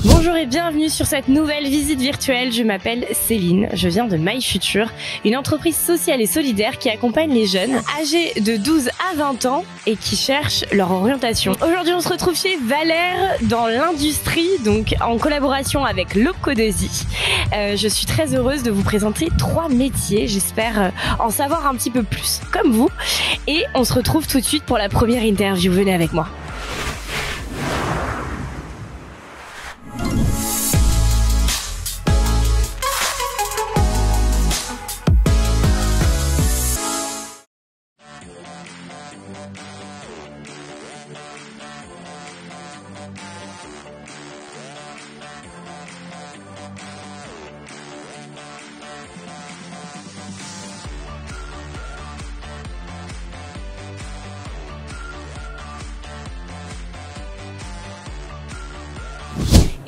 Bonjour et bienvenue sur cette nouvelle visite virtuelle. Je m'appelle Céline, je viens de MyFuture, une entreprise sociale et solidaire qui accompagne les jeunes âgés de 12 à 20 ans et qui cherchent leur orientation. Aujourd'hui, on se retrouve chez Valère dans l'industrie, donc en collaboration avec Locodesi. Je suis très heureuse de vous présenter 3 métiers. J'espère en savoir un petit peu plus comme vous. Et on se retrouve tout de suite pour la première interview. Venez avec moi.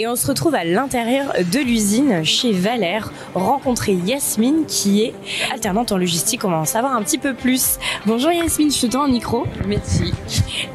Et on se retrouve à l'intérieur de l'usine chez Valère, rencontrer Yasmine qui est alternante en logistique. On va en savoir un petit peu plus. Bonjour Yasmine, je te tends un micro. Merci.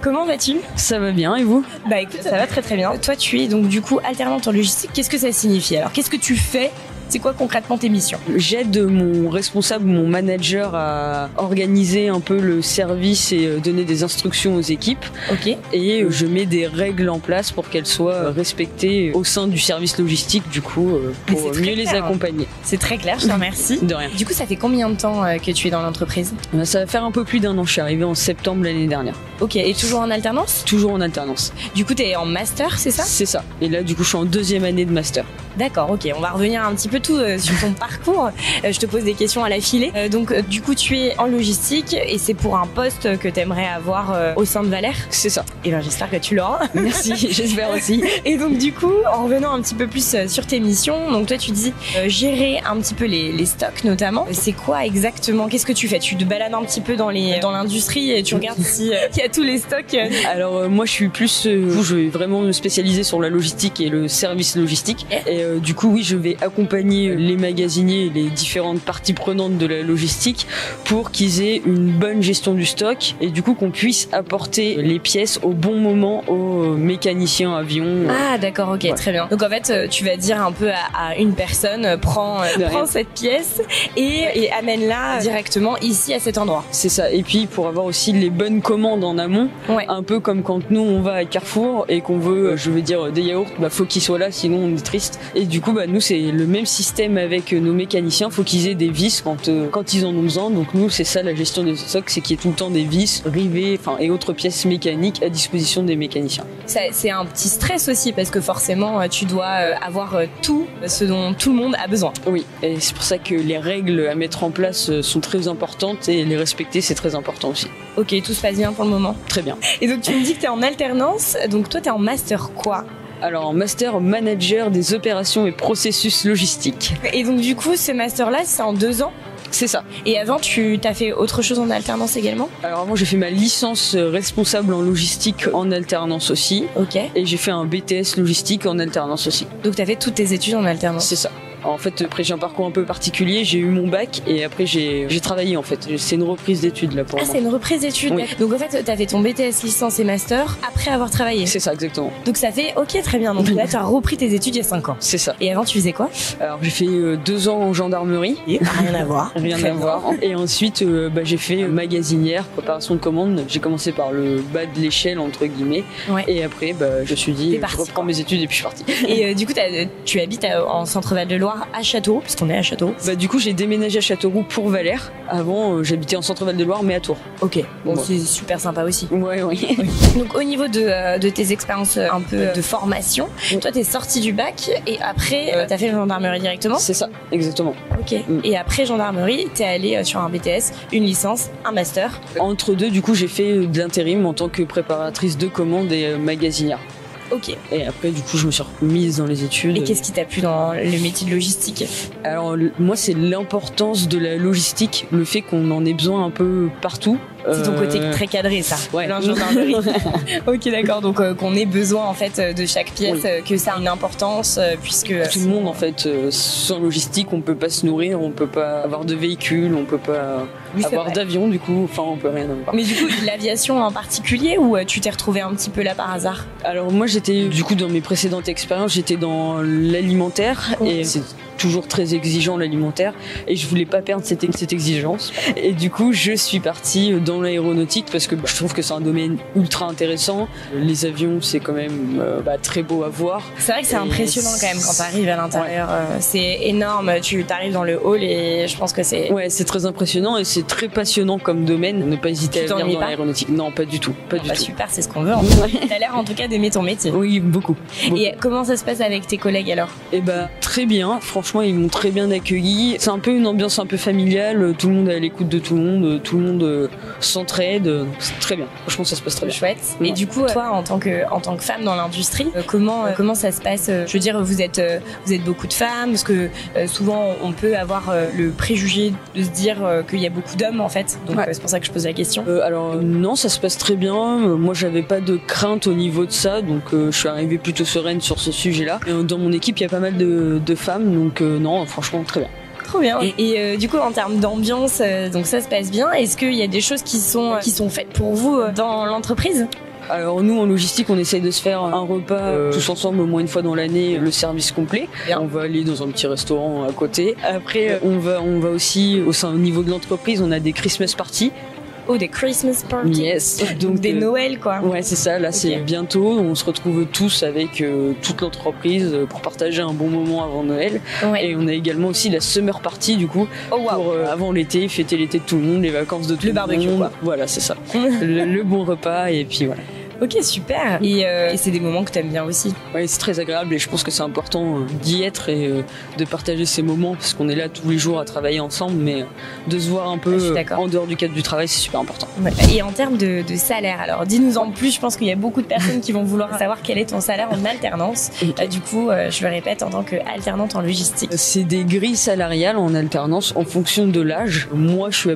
Comment vas-tu? Ça va bien et vous? Bah écoute, ça va très très bien. Toi tu es donc du coup alternante en logistique. Qu'est-ce que ça signifie alors? Qu'est-ce que tu fais? C'est quoi concrètement tes missions? J'aide mon responsable, mon manager à organiser un peu le service et donner des instructions aux équipes. Ok. Et je mets des règles en place pour qu'elles soient respectées au sein du service logistique, du coup, pour mieux les accompagner. C'est très clair, je te remercie. De rien. Du coup, ça fait combien de temps que tu es dans l'entreprise? Ça va faire un peu plus d'1 an. Je suis arrivée en septembre l'année dernière. Ok, et toujours en alternance? Toujours en alternance. Du coup, tu es en master, c'est ça? C'est ça. Et là, du coup, je suis en 2e année de master. D'accord, ok. On va revenir un petit peu tout sur ton parcours. Je te pose des questions à la filée. Donc, du coup, tu es en logistique et c'est pour un poste que tu aimerais avoir au sein de Valère? C'est ça. Et bien, j'espère que tu l'auras. Merci, j'espère aussi. Et donc, du coup, en revenant un petit peu plus sur tes missions, donc toi, tu dis gérer un petit peu les stocks notamment. C'est quoi exactement? Qu'est-ce que tu fais? Tu te balades un petit peu dans l'industrie et tu regardes s'il y a tous les stocks? Alors, moi, je suis plus... je vais vraiment me spécialiser sur la logistique et le service logistique. Et du coup, oui, je vais accompagner les magasiniers et les différentes parties prenantes de la logistique pour qu'ils aient une bonne gestion du stock et du coup qu'on puisse apporter les pièces au bon moment aux mécaniciens avions. Ah d'accord, ok, ouais. Très bien. Donc en fait, tu vas dire un peu à une personne, prends cette pièce et amène-la directement ici à cet endroit. C'est ça. Et puis pour avoir aussi les bonnes commandes en amont, ouais. Un peu comme quand nous on va à Carrefour et qu'on veut, je veux dire, des yaourts, faut qu'ils soient là, sinon on est triste. Et du coup, nous c'est le même système avec nos mécaniciens, faut qu'ils aient des vis quand ils en ont besoin. Donc nous c'est ça la gestion des stocks, c'est qu'il y ait tout le temps des vis, rivets, et autres pièces mécaniques à disposition des mécaniciens. C'est un petit stress aussi parce que forcément tu dois avoir tout ce dont tout le monde a besoin. Oui, et c'est pour ça que les règles à mettre en place sont très importantes et les respecter c'est très important aussi. Ok, tout se passe bien pour le moment? Très bien. Et donc tu me dis que tu es en alternance, donc toi tu es en master quoi? Alors, master manager des opérations et processus logistiques. Et donc du coup, ce master-là, c'est en 2 ans? C'est ça. Et avant, tu t'as fait autre chose en alternance également? Alors avant, j'ai fait ma licence responsable en logistique en alternance aussi. Ok. Et j'ai fait un BTS logistique en alternance aussi. Donc t'as fait toutes tes études en alternance? C'est ça. En fait, après j'ai un parcours un peu particulier, j'ai eu mon bac et après j'ai travaillé en fait. C'est une reprise d'études là pour moi. Ah, c'est une reprise d'études. Oui. Donc en fait, t'as fait ton BTS, licence et master après avoir travaillé. C'est ça, exactement. Donc ça fait, ok, très bien. Donc là, tu as repris tes études il y a 5 ans. C'est ça. Et avant, tu faisais quoi? Alors j'ai fait 2 ans en gendarmerie. Rien à voir. Rien à voir. Et ensuite, j'ai fait magasinière, préparation de commandes. J'ai commencé par le bas de l'échelle entre guillemets. Ouais. Et après, je me suis dit, je reprends mes études et puis je suis partie. Et du coup, tu habites en Centre-Val de Loire à Châteauroux, puisqu'on est à Châteauroux. Du coup, j'ai déménagé à Châteauroux pour Valère. Avant, j'habitais en Centre-Val de Loire, mais à Tours. Ok. Bon, c'est super sympa aussi. Ouais, oui. Donc, au niveau de tes expériences un peu de formation, toi, t'es sorti du bac et après, t'as fait la gendarmerie directement? C'est ça, exactement. Ok. Et après gendarmerie, t'es allé sur un BTS, une licence, un master. Entre deux, du coup, j'ai fait de l'intérim en tant que préparatrice de commandes et magasinière. Ok. Et après, du coup, je me suis remise dans les études. Et qu'est-ce qui t'a plu dans le métier de logistique? Alors, moi, c'est l'importance de la logistique, le fait qu'on en ait besoin un peu partout. C'est ton côté très cadré, ça. Ouais. Gendarmerie. Ok, d'accord. Donc qu'on ait besoin en fait de chaque pièce, que ça a une importance, puisque tout le monde en fait, sans logistique, on peut pas se nourrir, on peut pas avoir de véhicule, on peut pas avoir d'avion du coup. Enfin, on peut rien avoir. Mais du coup, l'aviation en particulier, ou tu t'es retrouvé un petit peu là par hasard? Alors moi, j'étais du coup dans mes précédentes expériences, j'étais dans l'alimentaire et c'est toujours très exigeant l'alimentaire et je voulais pas perdre cette exigence et du coup je suis partie dans l'aéronautique parce que je trouve que c'est un domaine ultra intéressant. Les avions c'est quand même très beau à voir. C'est vrai que c'est impressionnant quand même quand t'arrives à l'intérieur. C'est énorme, tu t'arrives dans le hall et je pense que c'est... Ouais, c'est très impressionnant et c'est très passionnant comme domaine. Ne pas hésiter à venir dans l'aéronautique. Non, pas du tout. Pas du tout. Super, c'est ce qu'on veut. T'as l'air en tout cas d'aimer ton métier. Oui, beaucoup. Et comment ça se passe avec tes collègues alors? Très bien. Franchement, ils m'ont très bien accueilli. C'est un peu une ambiance un peu familiale. Tout le monde est à l'écoute de tout le monde s'entraide. C'est très bien. Franchement, ça se passe très bien. Chouette. Ouais. Et du coup, toi, en tant que femme dans l'industrie, comment ça se passe? Je veux dire, vous êtes beaucoup de femmes, parce que souvent on peut avoir le préjugé de se dire qu'il y a beaucoup d'hommes en fait. Donc c'est pour ça que je pose la question. Alors non, ça se passe très bien. Moi, j'avais pas de crainte au niveau de ça, donc je suis arrivée plutôt sereine sur ce sujet-là. Dans mon équipe, il y a pas mal de femmes, donc non, franchement, très bien. Trop bien. Et du coup, en termes d'ambiance, donc ça se passe bien. Est-ce qu'il y a des choses qui sont faites pour vous dans l'entreprise? Alors nous en logistique on essaye de se faire un repas tous ensemble au moins une fois dans l'année, le service complet. Bien. On va aller dans un petit restaurant à côté. Après on va aussi au niveau de l'entreprise, on a des Christmas parties. Oh, des Christmas parties. Yes. Donc des Noël quoi. Ouais, c'est ça. Là, c'est bientôt. On se retrouve tous avec toute l'entreprise pour partager un bon moment avant Noël. Ouais. Et on a également aussi la summer party du coup pour avant l'été, fêter l'été de tout le monde, les vacances de tout le monde. Le barbecue quoi. Voilà, c'est ça. le bon repas et puis voilà. Ok, super. Et c'est des moments que t'aimes bien aussi. Oui, c'est très agréable et je pense que c'est important d'y être et de partager ces moments parce qu'on est là tous les jours à travailler ensemble, mais de se voir un peu en dehors du cadre du travail, c'est super important. Ouais. Et en termes de salaire, alors dis-nous en plus, je pense qu'il y a beaucoup de personnes qui vont vouloir savoir quel est ton salaire en alternance. Du coup, je le répète, en tant qu'alternante en logistique. C'est des grilles salariales en alternance en fonction de l'âge. Moi, je suis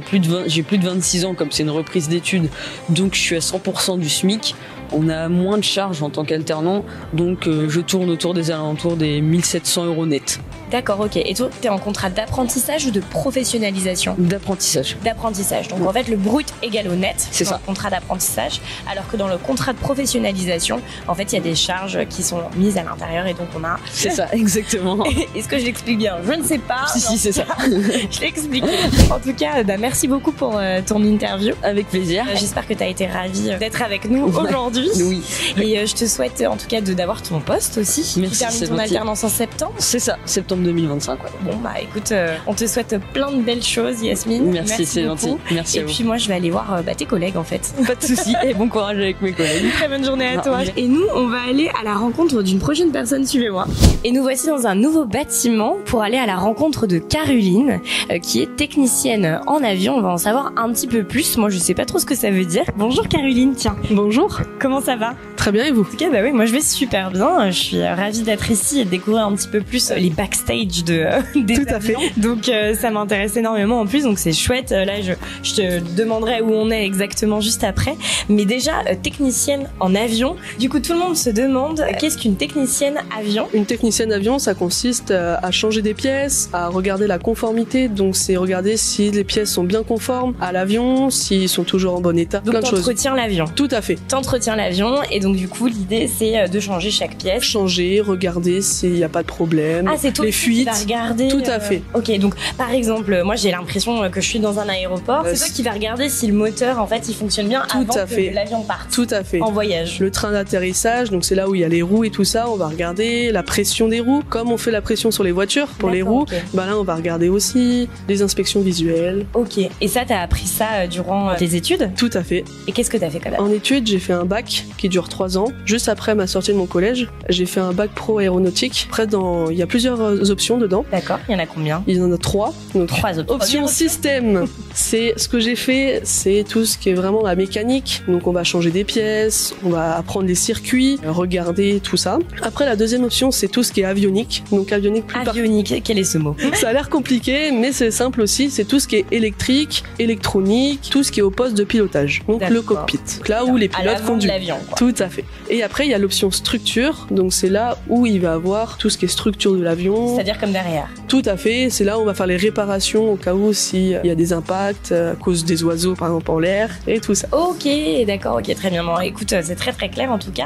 j'ai plus de 26 ans comme c'est une reprise d'études, donc je suis à 100% du SMIC. On a moins de charges en tant qu'alternant, donc je tourne autour des alentours des 1 700 € net. D'accord, ok. Et toi, t'es en contrat d'apprentissage ou de professionnalisation? D'apprentissage. D'apprentissage. Donc en fait, le brut égale au net. C'est ça. Le contrat d'apprentissage. Alors que dans le contrat de professionnalisation, en fait, il y a des charges qui sont mises à l'intérieur et donc on a... C'est ça, exactement. Est-ce que je l'explique bien? Je ne sais pas. Si, c'est ça. Je l'explique. En tout cas, merci beaucoup pour ton interview. Avec plaisir. J'espère que t'as été ravie d'être avec nous aujourd'hui. Oui. Et je te souhaite en tout cas d'avoir ton poste aussi. Merci. Tu termines ton alternance en septembre. C'est ça, septembre 2025. Ouais. Bon bah écoute, on te souhaite plein de belles choses, Yasmine. Merci, c'est gentil. Merci à vous. Et puis moi je vais aller voir tes collègues en fait. Pas de soucis et bon courage avec mes collègues. Très bonne journée à toi. Et nous on va aller à la rencontre d'une prochaine personne, suivez-moi. Et nous voici dans un nouveau bâtiment pour aller à la rencontre de Caroline qui est technicienne en avion. On va en savoir un petit peu plus. Moi je sais pas trop ce que ça veut dire. Bonjour Caroline, tiens. Bonjour. Comment ça va? Très bien et vous? En tout cas bah oui, moi je vais super bien. Je suis ravie d'être ici et de découvrir un petit peu plus les backstage des Tout à fait. Donc ça m'intéresse énormément en plus, donc c'est chouette. Là je te demanderai où on est exactement juste après. Mais déjà technicienne en avion. Du coup tout le monde se demande qu'est-ce qu'une technicienne avion? Une technicienne avion, ça consiste à changer des pièces, à regarder la conformité. Donc c'est regarder si les pièces sont bien conformes à l'avion, s'ils sont toujours en bon état. Donc plein de choses. T'entretiens l'avion. Tout à fait. T'entretiens l'avion et donc du coup l'idée c'est de changer chaque pièce. Changer, regarder s'il n'y a pas de problème. Ah c'est toi les fuites. Qui vas regarder. Tout à fait. Ok, donc par exemple, moi j'ai l'impression que je suis dans un aéroport. C'est toi qui vas regarder si le moteur en fait il fonctionne bien avant que l'avion parte. Tout à fait. En voyage. Le train d'atterrissage, donc c'est là où il y a les roues et tout ça. On va regarder la pression des roues, comme on fait la pression sur les voitures pour les roues. Okay. Bah là on va regarder aussi les inspections visuelles. Ok. Et ça t'as appris ça durant tes études? Tout à fait. Et qu'est-ce que t'as fait quand même? En études j'ai fait un bac qui dure 3 ans, juste après ma sortie de mon collège, j'ai fait un bac pro aéronautique. Après, il y a plusieurs options dedans. D'accord, il y en a combien? Il y en a 3. Donc, 3 options. Option système, c'est ce que j'ai fait, c'est tout ce qui est vraiment la mécanique. Donc on va changer des pièces, on va apprendre les circuits, regarder tout ça. Après la deuxième option, c'est tout ce qui est avionique. Donc avionique Avionique, quel est ce mot? Ça a l'air compliqué, mais c'est simple aussi. C'est tout ce qui est électrique, électronique, tout ce qui est au poste de pilotage. Donc le cockpit. Donc là où les pilotes conduisent. Tout à fait. Et après il y a l'option structure. Donc c'est là où il va avoir tout ce qui est structure de l'avion. C'est-à-dire comme derrière. Tout à fait. C'est là où on va faire les réparations au cas où s'il y a des impacts à cause des oiseaux par exemple en l'air et tout ça. Ok, d'accord, ok, très bien. Bon, écoute, c'est très très clair en tout cas.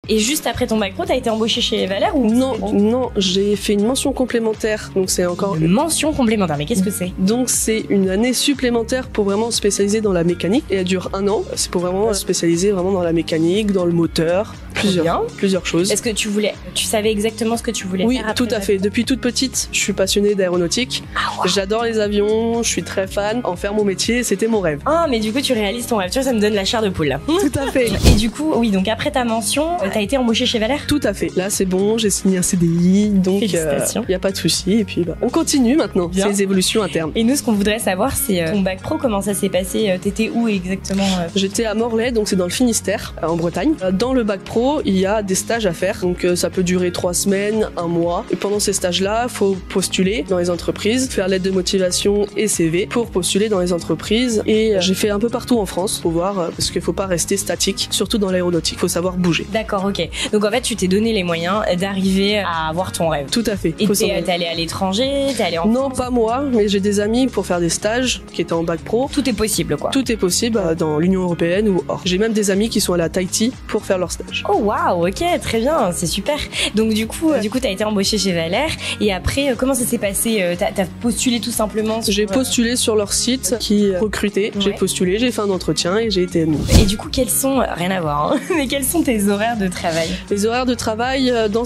Et juste après ton bac pro, t'as été embauché chez Valère ou Non, j'ai fait une mention complémentaire. Donc c'est encore une mention complémentaire. Mais qu'est-ce que c'est? Donc c'est une année supplémentaire pour vraiment spécialiser dans la mécanique et elle dure 1 an. C'est pour vraiment spécialiser vraiment dans la mécanique, dans le moteur, plusieurs choses. Est-ce que tu savais exactement ce que tu voulais faire? Oui, tout à fait. Depuis toute petite, je suis passionnée d'aéronautique. Ah, wow. J'adore les avions, je suis très fan. En faire mon métier, c'était mon rêve. Ah, mais du coup, tu réalises ton rêve. Tu vois, ça me donne la chair de poule là. Tout à fait. Et du coup, oui, donc après ta mention, t'as été embauché chez Valère? Tout à fait. Là, c'est bon, j'ai signé un CDI, donc il y a pas de souci. Et puis, on continue maintenant. Bien. Ces évolutions internes. Et nous, ce qu'on voudrait savoir, c'est ton bac pro, comment ça s'est passé? T'étais où exactement? J'étais à Morlaix, donc c'est dans le Finistère, en Bretagne. Dans le bac pro, il y a des stages à faire. Donc ça peut durer 3 semaines, 1 mois. Et pendant ces stages-là, faut postuler dans les entreprises, faire lettre de motivation et CV pour postuler dans les entreprises. Et j'ai fait un peu partout en France pour voir, parce qu'il faut pas rester statique, surtout dans l'aéronautique. Faut savoir bouger. D'accord, ok. Donc en fait, tu t'es donné les moyens d'arriver à avoir ton rêve. Tout à fait. Et t'es allé à l'étranger, t'es allé en Non, pas moi, mais j'ai des amis pour faire des stages qui étaient en bac pro. Tout est possible, quoi. Tout est possible dans l'Union européenne ou hors. J'ai même des amis qui sont allés à Tahiti pour faire leur stage. Oh waouh, ok, très bien, c'est super. Donc du coup, t'as été embauché chez Valère. Et après, comment ça s'est passé? T'as postulé tout simplement? J'ai postulé sur leur site qui recrutait. Ouais. J'ai postulé, j'ai fait un entretien et j'ai été admis. Et du coup, quels sont, rien à voir, hein, mais quels sont tes horaires de travail? Les horaires de travail dans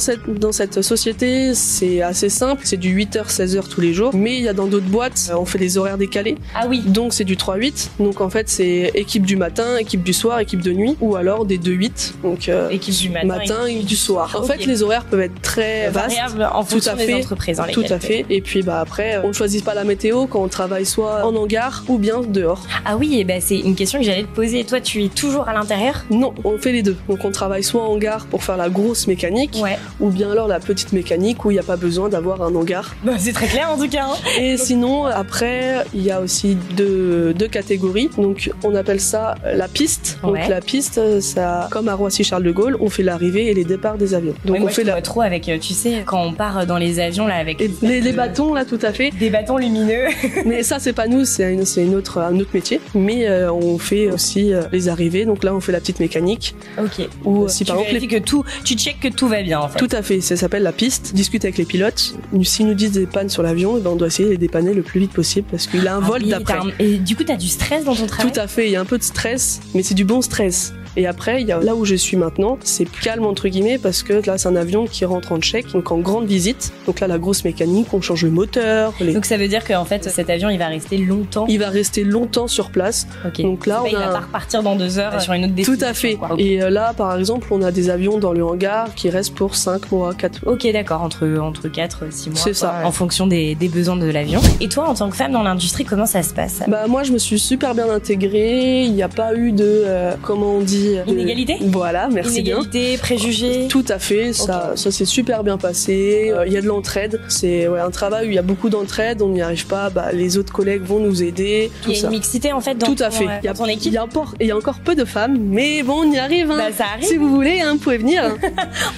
cette société, c'est assez simple. C'est du 8h, 16h tous les jours. Mais il y a dans d'autres boîtes, on fait des horaires décalés. Ah oui. Donc c'est du 3-8. Donc en fait, c'est équipe du matin, équipe du soir, équipe de nuit. Ou alors des 2-8. Donc équipe du matin et du soir. En fait, les horaires peuvent être très vastes. Variables en fonction des entreprises. Tout à fait. Et puis après, on ne choisit pas la météo quand on travaille soit en hangar ou bien dehors. Ah oui, et ben c'est une question que j'allais te poser. Toi, tu es toujours à l'intérieur? Non, on fait les deux. Donc on travaille soit en hangar pour faire la grosse mécanique, ou bien alors la petite mécanique où il n'y a pas besoin d'avoir un hangar. Bah, c'est très clair en tout cas. Hein. Et sinon, après, il y a aussi deux catégories. Donc on appelle ça la piste. Donc la piste, ça, comme à Roissy-Charles de Gaulle, on fait l'arrivée et les départs des avions. Donc moi, on fait trop avec, tu sais, quand on part dans les avions là avec les bâtons là, tout à fait. Des bâtons lumineux. Mais ça, c'est pas nous, c'est un autre métier. Mais on fait aussi les arrivées. Donc là, on fait la petite mécanique. Ok. Ou si par exemple tu checkes que tout va bien en fait. Tout à fait. Ça s'appelle la piste. Discute avec les pilotes. S'ils nous disent des pannes sur l'avion, on doit essayer de les dépanner le plus vite possible parce qu'il a un vol d'après. Et du coup, t'as du stress dans ton travail? Tout à fait. Il y a un peu de stress, mais c'est du bon stress. Et après, il y a là où je suis maintenant, c'est calme entre guillemets parce que là, c'est un avion qui rentre en check, donc en grande visite. Donc là, la grosse mécanique, on change le moteur. Donc ça veut dire qu'en fait, cet avion, il va rester longtemps. Il va rester longtemps sur place. Ok. Donc là, il va pas repartir dans 2 heures sur une autre destination. Tout à fait. Quoi. Okay. Et là, par exemple, on a des avions dans le hangar qui restent pour 5 mois, 4 mois. Ok, d'accord, entre 4 6 mois. C'est ça. En fonction des besoins de l'avion. Et toi, en tant que femme dans l'industrie, comment ça se passe? Bah moi, je me suis super bien intégrée. Il n'y a pas eu de comment on dit inégalité. Voilà, merci bien. Inégalité, préjugés. Tout à fait, ça s'est super bien passé. Il y a de l'entraide. C'est un travail où il y a beaucoup d'entraide. On n'y arrive pas, les autres collègues vont nous aider. Il y a une mixité en fait dans ton équipe. Il y a encore peu de femmes, mais bon, on y arrive. Hein. Ça arrive. Si vous voulez, vous pouvez venir.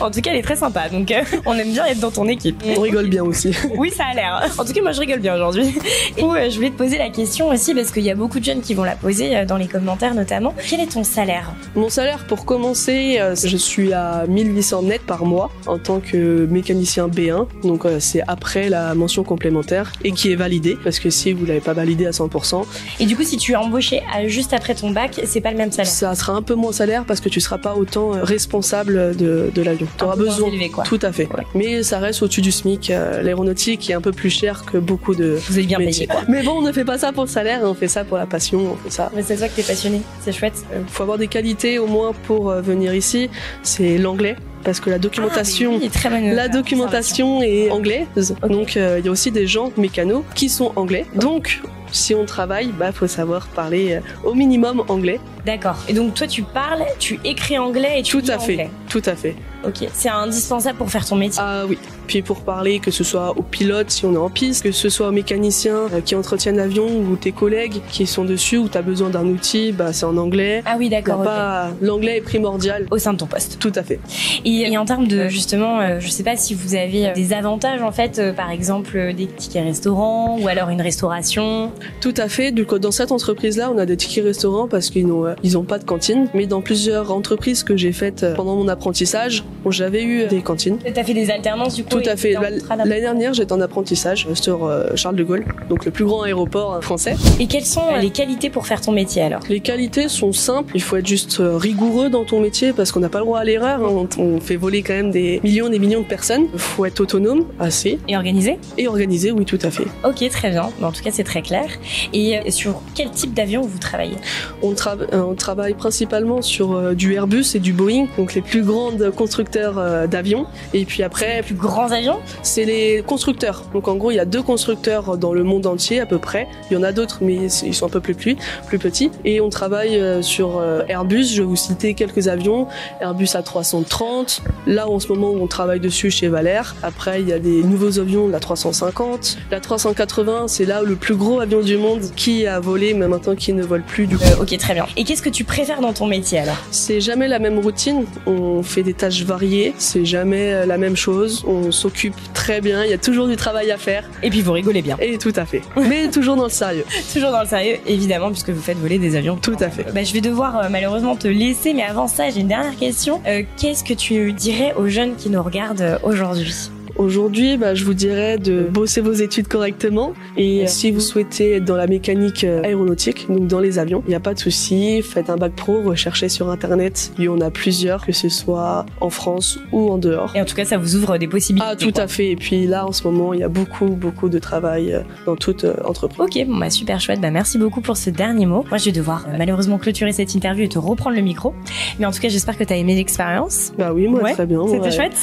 En tout cas, elle est très sympa, donc on aime bien être dans ton équipe. On rigole bien aussi. Oui, ça a l'air. En tout cas, moi, je rigole bien aujourd'hui. Et je voulais te poser la question aussi parce qu'il y a beaucoup de jeunes qui vont la poser dans les commentaires notamment. Quel est ton salaire? Mon salaire, pour commencer, je suis à 1800 net par mois en tant que mécanicien B1. Donc c'est après la mention complémentaire et qui est validée parce que si vous l'avez pas validé à 100%. Et du coup, si tu es embauché juste après ton bac, c'est pas le même salaire? Ça sera un peu moins salaire parce que tu seras pas autant responsable de l'avion. Tu auras besoin. Élevé, quoi. Tout à fait. Ouais. Mais ça reste au-dessus du SMIC. L'aéronautique est un peu plus cher que beaucoup de. Vous êtes bien payé. Mais bon, on ne fait pas ça pour le salaire, on fait ça pour la passion, on fait ça. Mais c'est toi que t'es passionné, c'est chouette. Faut avoir des qualités qualité au moins pour venir ici, c'est l'anglais. Parce que la documentation, la documentation est anglaise. Okay. Donc il y a aussi des gens mécanos qui sont anglais. Donc si on travaille, faut savoir parler au minimum anglais. D'accord. Et donc toi tu parles, tu écris anglais et tu lis anglais. Tout à fait. Ok. C'est indispensable pour faire ton métier. Ah oui. Puis pour parler, que ce soit aux pilotes si on est en piste, que ce soit aux mécaniciens qui entretiennent l'avion ou tes collègues qui sont dessus ou tu as besoin d'un outil, c'est en anglais. Ah oui, d'accord. Okay. L'anglais est primordial. Au sein de ton poste. Tout à fait. Et en termes de, justement, je sais pas si vous avez des avantages en fait, par exemple des tickets restaurants ou alors une restauration. Tout à fait. Du coup, dans cette entreprise-là, on a des tickets restaurants parce qu'ils n'ont pas de cantine. Mais dans plusieurs entreprises que j'ai faites pendant mon apprentissage, j'avais eu des cantines. T'as fait des alternances du coup? Tout à fait. L'année dernière, j'étais en apprentissage sur Charles de Gaulle, donc le plus grand aéroport français. Et quelles sont les qualités pour faire ton métier alors? Les qualités sont simples. Il faut être juste rigoureux dans ton métier parce qu'on n'a pas le droit à l'erreur. On fait voler quand même des millions de personnes. Il faut être autonome, assez. Et organisé? Et organisé, oui, tout à fait. Ok, très bien. En tout cas, c'est très clair. Et sur quel type d'avion vous travaillez? On travaille principalement sur du Airbus et du Boeing, donc les plus grands constructeurs d'avions. Et puis après... Les plus grands avions? C'est les constructeurs. Donc en gros, il y a 2 constructeurs dans le monde entier à peu près. Il y en a d'autres, mais ils sont un peu plus petits. Et on travaille sur Airbus. Je vais vous citer quelques avions. Airbus A330. Là, en ce moment, on travaille dessus chez Valère. Après, il y a des nouveaux avions, la 350. La 380, c'est là le plus gros avion du monde qui a volé, mais maintenant qui ne vole plus du coup. Ok, très bien. Et qu'est-ce que tu préfères dans ton métier alors? C'est jamais la même routine. On fait des tâches variées. C'est jamais la même chose. On s'occupe très bien. Il y a toujours du travail à faire. Et puis vous rigolez bien. Et tout à fait. Mais toujours dans le sérieux. Toujours dans le sérieux, évidemment, puisque vous faites voler des avions. Tout à fait. Je vais devoir malheureusement te laisser, mais avant ça, j'ai une dernière question. Qu'est-ce que tu dirais aux jeunes qui nous regardent aujourd'hui? Aujourd'hui, je vous dirais de bosser vos études correctement et si vous souhaitez être dans la mécanique aéronautique, donc dans les avions, il n'y a pas de souci, faites un bac pro, recherchez sur internet, il y en a plusieurs, que ce soit en France ou en dehors. Et en tout cas, ça vous ouvre des possibilités. Ah, tout à fait. Et puis là, en ce moment, il y a beaucoup de travail dans toute entreprise. Ok, bon super chouette. Merci beaucoup pour ce dernier mot. Moi, je vais devoir malheureusement clôturer cette interview et te reprendre le micro. Mais en tout cas, j'espère que tu as aimé l'expérience. Oui, moi très bien. C'était chouette.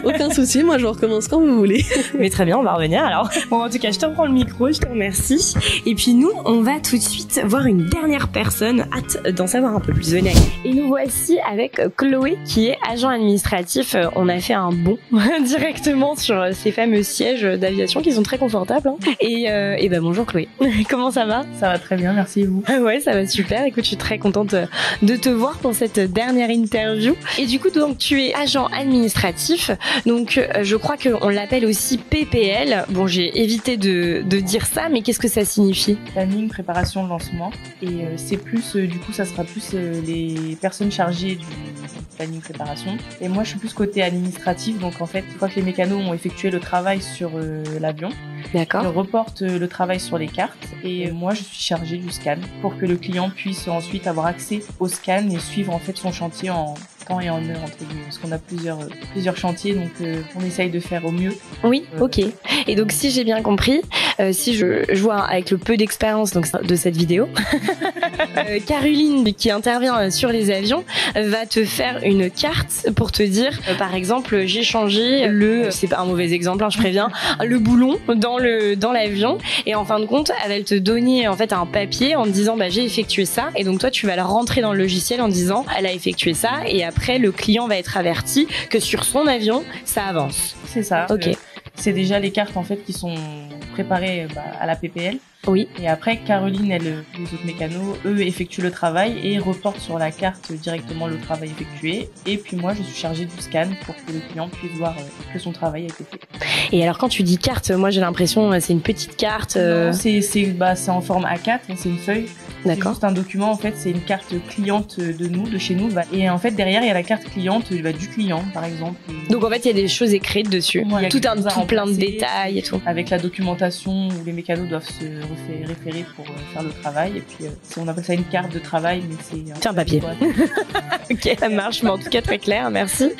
Aucun souci, moi je recommence quand vous voulez. Mais très bien, on va revenir alors. Bon, en tout cas, je te reprends le micro, je te remercie. Et puis nous, on va tout de suite voir une dernière personne, hâte d'en savoir un peu plus. Venez. Et nous voici avec Chloé, qui est agent administratif. On a fait un bond directement sur ces fameux sièges d'aviation qui sont très confortables. Et bonjour Chloé. Comment ça va? Ça va très bien, merci et vous? Ouais, ça va super. Écoute, je suis très contente de te voir pour cette dernière interview. Et du coup, donc, tu es agent administratif. Donc, je crois qu'on l'appelle aussi PPL. Bon, j'ai évité de dire ça, mais qu'est-ce que ça signifie? Planning, préparation, lancement. Et c'est plus, du coup, ça sera plus les personnes chargées du planning, préparation. Et moi, je suis plus côté administratif. Donc, en fait, une fois que les mécanos ont effectué le travail sur l'avion, d'accord, je reporte le travail sur les cartes. Et moi, je suis chargée du scan pour que le client puisse ensuite avoir accès au scan et suivre en fait son chantier en temps et en heure entre guillemets, parce qu'on a plusieurs chantiers, donc on essaye de faire au mieux. Oui, ok. Et donc si j'ai bien compris, si je vois avec le peu d'expérience donc de cette vidéo, Caroline qui intervient sur les avions va te faire une carte pour te dire, par exemple, j'ai changé c'est pas un mauvais exemple, je préviens, le boulon dans l'avion, et en fin de compte, elle va te donner en fait un papier en te disant j'ai effectué ça, et donc toi tu vas le rentrer dans le logiciel en disant elle a effectué ça, et après le client va être averti que sur son avion ça avance. C'est ça. Ok. C'est déjà les cartes en fait qui sont préparées à la PPL. Oui. Et après, Caroline et les autres mécanos, eux, effectuent le travail et reportent sur la carte directement le travail effectué. Et puis moi, je suis chargée du scan pour que le client puisse voir que son travail a été fait. Et alors, quand tu dis carte, moi j'ai l'impression c'est une petite carte. Non, c'est en forme A4, c'est une feuille. D'accord. C'est juste un document, en fait, c'est une carte cliente de chez nous. Et en fait, derrière, il y a la carte cliente du client, par exemple. Donc en fait, il y a des choses écrites dessus. Ouais, tout plein de détails et tout. Avec la documentation où les mécanos doivent se référer pour faire le travail. Et puis, on appelle ça une carte de travail, mais c'est un papier. Ok, ça marche, mais en tout cas très clair, merci.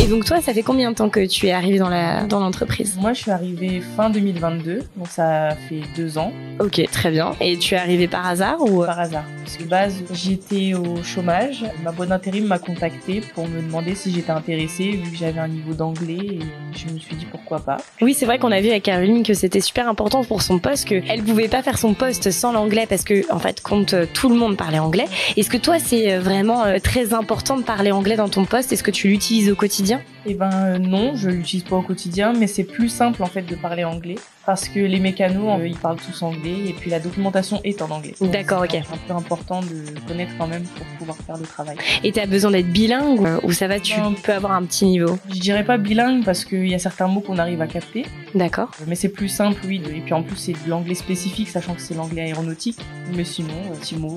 Et donc toi, ça fait combien de temps que tu es arrivée dans l'entreprise? Moi, je suis arrivée fin 2022, donc ça fait 2 ans. Ok, très bien. Et tu es arrivée par hasard ou? Par hasard. Parce que de base, j'étais au chômage. Ma boîte d'intérim m'a contactée pour me demander si j'étais intéressée, vu que j'avais un niveau d'anglais, et je me suis dit pourquoi pas. Oui, c'est vrai qu'on a vu avec Caroline que c'était super important pour son poste, qu'elle pouvait pas faire son poste sans l'anglais parce que, en fait, compte tout le monde parlait anglais. Est-ce que toi, c'est vraiment très important de parler anglais dans ton poste? Est-ce que tu l'utilises au quotidien? Eh ben non, je l'utilise pas au quotidien, mais c'est plus simple en fait de parler anglais parce que les mécanos ils parlent tous anglais et puis la documentation est en anglais. D'accord, ok. C'est un peu important de connaître quand même pour pouvoir faire le travail. Et t'as besoin d'être bilingue ou ça va, tu peux avoir un petit niveau? Je dirais pas bilingue parce qu'il y a certains mots qu'on arrive à capter. D'accord. Mais c'est plus simple, oui. Et puis en plus c'est de l'anglais spécifique, sachant que c'est l'anglais aéronautique. Mais sinon, petit mot,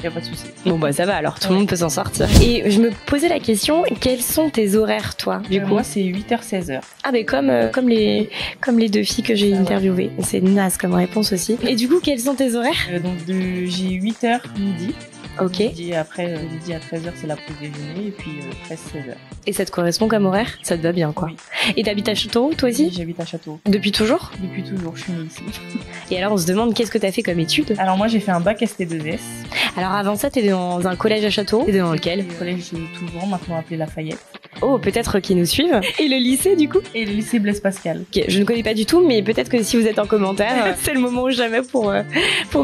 y a pas de souci. Bon bah ça va alors, tout le monde peut s'en sortir. Et je me posais la question, quels sont tes horaires toi? Du coup, moi c'est 8h-16h. Ah mais comme les deux filles que j'ai interviewées. C'est naze comme réponse aussi. Et du coup, quels sont tes horaires? Donc j'ai 8h midi. Ok. Midi à 13h c'est la pause déjeuner et puis 13-16h. Et ça te correspond comme horaire? Ça te va bien quoi. Oui. Et t'habites à Châteauroux toi aussi? Oui, j'habite à Châteauroux. Depuis toujours? Depuis toujours, je suis née ici. Et alors on se demande qu'est-ce que t'as fait comme études? Alors moi j'ai fait un bac ST2S. Alors avant ça t'étais dans un collège à Châteauroux? T'étais dans lequel? Le collège Toulon, maintenant appelé Lafayette. Oh, peut-être qu'ils nous suivent. Et le lycée du coup? Et le lycée Blaise Pascal. Ok, je ne connais pas du tout, mais peut-être que si vous êtes en commentaire, c'est le moment ou jamais pour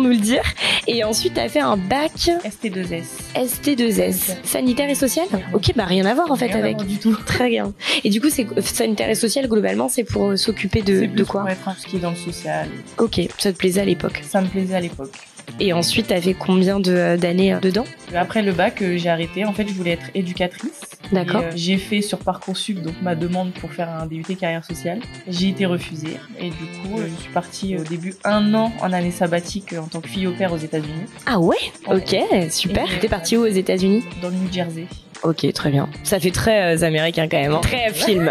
nous le dire. Et ensuite, t'as fait un bac ST2S. ST2S. Sanitaire et social? Ok, bah rien à voir en fait Rien à avec. voir du tout. Très bien. Et du coup, c'est sanitaire et social globalement, c'est pour s'occuper C'est de plus quoi? pour être tout ce qui est dans le social. Ok, ça te plaisait à l'époque. Ça me plaisait à l'époque. Et ensuite, t'as fait combien d'années dedans? Après le bac, j'ai arrêté. En fait, je voulais être éducatrice. D'accord. Et, j'ai fait sur Parcoursup donc ma demande pour faire un DUT carrière sociale. J'ai été refusée et du coup, je suis partie au début 1 an en année sabbatique en tant que fille au pair aux États-Unis. Ah ouais? Ouais. Ok, super. Et T'es partie où aux États-Unis? Dans le New Jersey. Ok, très bien. Ça fait très américain quand même, hein. Très film.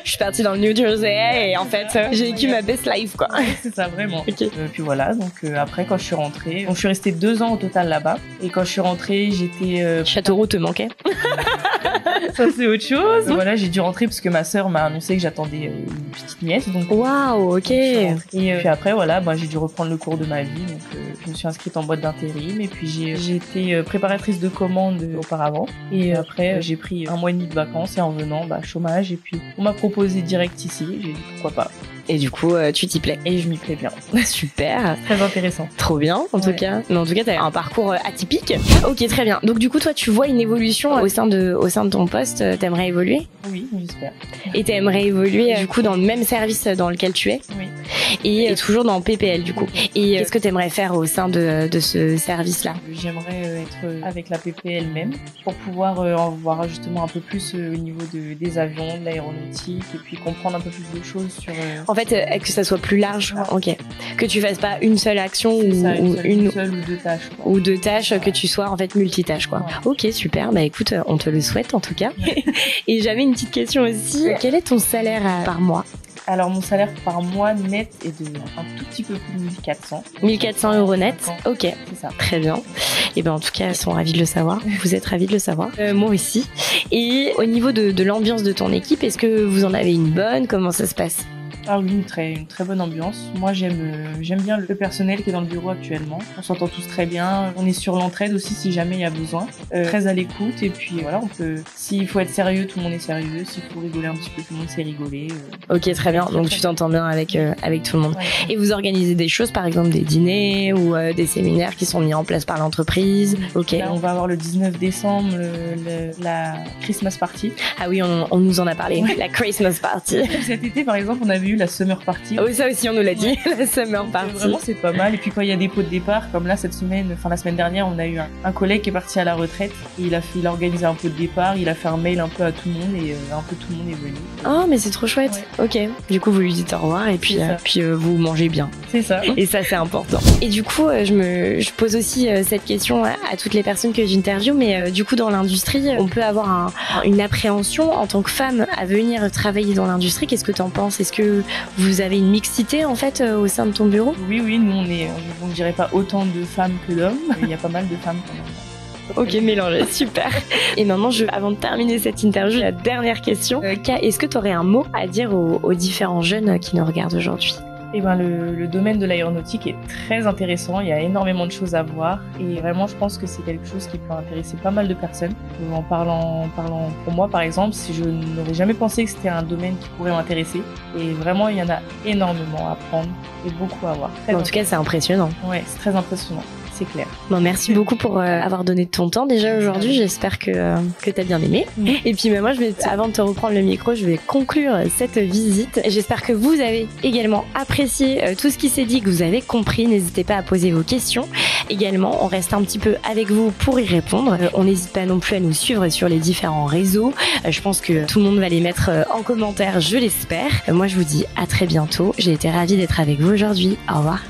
Je suis partie dans le New Jersey et en fait, j'ai vécu ma best life quoi. Ouais, c'est ça vraiment. Ok. Puis voilà, donc après quand je suis rentrée, donc je suis restée 2 ans au total là-bas. Et quand je suis rentrée, j'étais Châteauroux te manquait? ça c'est autre chose. Voilà, j'ai dû rentrer parce que ma sœur m'a annoncé que j'attendais une petite nièce. Donc Waouh, ok. et puis après voilà, j'ai dû reprendre le cours de ma vie. Donc je me suis inscrite en boîte d'intérim et puis j'ai été préparatrice de commandes auparavant. Et après j'ai pris 1 mois et demi de vacances et en venant chômage et puis on m'a proposé direct ici. J'ai dit pourquoi pas. Et du coup, tu t'y plais? Et je m'y plais bien. Super. Très intéressant. Trop bien, en tout Ouais. cas. Mais en tout cas, t'as un parcours atypique. Ok, très bien. Donc du coup, toi, tu vois une évolution au sein de ton poste. T'aimerais évoluer? Oui, j'espère. Et t'aimerais évoluer du coup dans le même service dans lequel tu es? Oui. Et toujours dans PPL du coup. Et qu'est-ce que t'aimerais faire au sein de ce service-là? J'aimerais être avec la PPL même pour pouvoir en voir justement un peu plus au niveau des avions, de l'aéronautique et puis comprendre un peu plus de choses sur... En fait, que ça soit plus large. Ok. Que tu fasses pas une seule action c'est ça, ou une seule ou 2 tâches. Quoi. ou 2 tâches, que tu sois en fait multitâche quoi. Ouais. Ok, super. Bah écoute, on te le souhaite en tout cas. Et j'avais une petite question aussi. Quel est ton salaire par mois? Alors mon salaire par mois net est de un tout petit peu plus de 1400. 1400 € net. Ok. C'est ça. Très bien. Et ben en tout cas, ils sont ravis de le savoir. Vous êtes ravis de le savoir. Moi aussi. Et au niveau de l'ambiance de ton équipe, est-ce que vous en avez une bonne? Comment ça se passe? Ah oui, une très bonne ambiance. Moi, j'aime bien le personnel qui est dans le bureau actuellement. On s'entend tous très bien. On est sur l'entraide aussi si jamais il y a besoin. Très à l'écoute. Et puis voilà, s'il faut être sérieux, tout le monde est sérieux. S'il faut rigoler un petit peu, tout le monde sait rigoler. Ok, très bien. Donc tu t'entends bien avec tout le monde. Ouais. Et vous organisez des choses, par exemple des dîners ou des séminaires qui sont mis en place par l'entreprise. Ok. Là, on va avoir le 19 décembre la Christmas party. Ah oui, on nous en a parlé. Ouais. La Christmas party. Cet été, par exemple, on avait eu la summer party. Oui, ça aussi on nous l'a dit. La summer Donc, party. vraiment, c'est pas mal. Et puis quand il y a des pots de départ, comme là la semaine dernière, on a eu un collègue qui est parti à la retraite. Et il a organisé un pot de départ. Il a fait un mail un peu à tout le monde et un peu tout le monde est venu. Oh, mais c'est trop chouette. Ok. Du coup, vous lui dites au revoir et puis, C'est ça. vous mangez bien. C'est ça. Et ça, c'est important. Et du coup, je pose aussi cette question à toutes les personnes que j'interviewe, mais du coup, dans l'industrie, on peut avoir une appréhension en tant que femme à venir travailler dans l'industrie. Qu'est-ce que t'en penses? Est-ce que vous avez une mixité, en fait, au sein de ton bureau? Oui, nous, on ne dirait pas autant de femmes que d'hommes. Il y a pas mal de femmes quand même. Ok, mélangé, super. Et maintenant, avant de terminer cette interview, la dernière question. Est-ce que tu aurais un mot à dire aux différents jeunes qui nous regardent aujourd'hui? Eh ben, le domaine de l'aéronautique est très intéressant, il y a énormément de choses à voir et vraiment je pense que c'est quelque chose qui peut intéresser pas mal de personnes. En parlant pour moi par exemple, si je n'aurais jamais pensé que c'était un domaine qui pourrait m'intéresser et vraiment il y en a énormément à apprendre et beaucoup à voir. En tout cas c'est impressionnant. Ouais, c'est très impressionnant. C'est clair. Bon, merci beaucoup pour avoir donné de ton temps déjà aujourd'hui. J'espère que t'as bien aimé. Et puis moi, avant de te reprendre le micro, je vais conclure cette visite. J'espère que vous avez également apprécié tout ce qui s'est dit, que vous avez compris. N'hésitez pas à poser vos questions. Également, on reste un petit peu avec vous pour y répondre. On n'hésite pas non plus à nous suivre sur les différents réseaux. Je pense que tout le monde va les mettre en commentaire, je l'espère. Moi, je vous dis à très bientôt. J'ai été ravie d'être avec vous aujourd'hui. Au revoir.